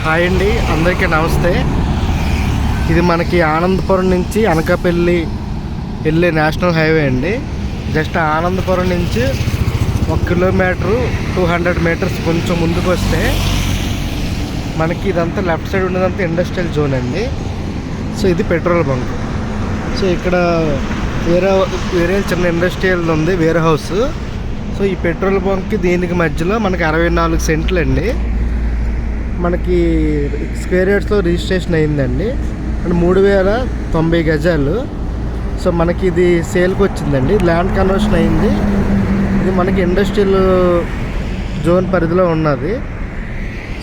Hi అండి, అందరికీ నమస్తే. ఇది మనకి ఆనందపురం నుంచి అనకాపల్లి వెళ్ళే నేషనల్ హైవే అండి. జస్ట్ ఆనందపురం నుంచి 1 కిలోమీటరు 200 మీటర్స్ కొంచెం ముందుకు వస్తే మనకి ఇదంతా లెఫ్ట్ సైడ్ ఉన్నదంతా ఇండస్ట్రియల్ జోన్ అండి. సో ఇది పెట్రోల్ బంక్. సో ఇక్కడ వేరే చిన్న ఇండస్ట్రియల్ ఉంది, వేరే హౌస్. సో ఈ పెట్రోల్ బంక్కి దీనికి మధ్యలో మనకి 64 సెంట్లు అండి. మనకి స్క్వేర్ యార్డ్స్లో రిజిస్ట్రేషన్ అయిందండి. అండ్ 3090 గజాలు. సో మనకి ఇది సేల్కి వచ్చిందండి, ల్యాండ్ కన్వర్షన్ అయింది. ఇది మనకి ఇండస్ట్రియల్ జోన్ పరిధిలో ఉన్నది.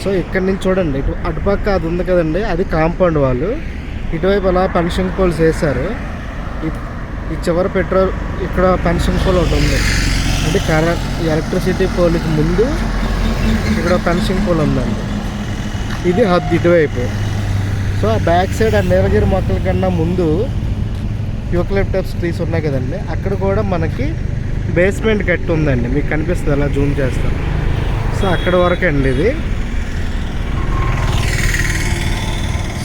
సో ఇక్కడ నుంచి చూడండి, అటుపక్క అది ఉంది కదండి, అది కాంపౌండ్ వాళ్ళు. ఇటువైపు అలా పెన్షన్ పోల్స్ వేశారు. ఈ చివరి పెట్రోల్ ఇక్కడ పెన్షన్ పోల్ ఒకటి ఉంది, అంటే కరెంట్ ఎలక్ట్రిసిటీ పోల్కి ముందు ఇక్కడ పెన్షన్ పోల్ ఉందండి. ఇది హబ్ ఇటువైపు. సో ఆ బ్యాక్ సైడ్ ఆ నీలగిరి మొక్కల కన్నా ముందు యూకలిప్టస్ ట్రీస్ ఉన్నాయి కదండి, అక్కడ కూడా మనకి బేస్మెంట్ కట్టి ఉందండి. మీకు కనిపిస్తుంది, అలా జూమ్ చేస్తాం. సో అక్కడ వరకు అండి ఇది.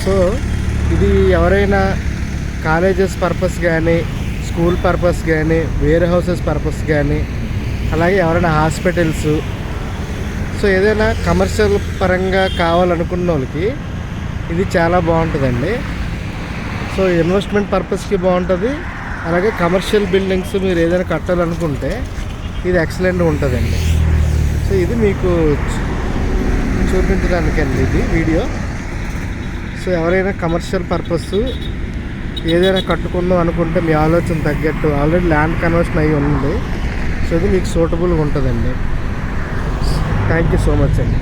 సో ఇది ఎవరైనా కాలేజెస్ పర్పస్ కానీ, స్కూల్ పర్పస్ కానీ, వేర్ హౌసెస్ పర్పస్ కానీ, అలాగే ఎవరైనా హాస్పిటల్స్, సో ఏదైనా కమర్షియల్ పరంగా కావాలనుకున్న వాళ్ళకి ఇది చాలా బాగుంటుందండి. సో ఇన్వెస్ట్మెంట్ పర్పస్కి బాగుంటుంది, అలాగే కమర్షియల్ బిల్డింగ్స్ మీరు ఏదైనా కట్టాలనుకుంటే ఇది ఎక్సలెంట్గా ఉంటుందండి. సో ఇది మీకు చూపించడానికండి ఇది వీడియో. సో ఎవరైనా కమర్షియల్ పర్పస్ ఏదైనా కట్టుకుందాం అనుకుంటే మీ ఆలోచన తగ్గట్టు ఆల్రెడీ ల్యాండ్ కన్వర్షన్ అయ్యి ఉంది. సో ఇది మీకు సూటబుల్గా ఉంటుందండి. థ్యాంక్ యూ సో మచ్ అండి.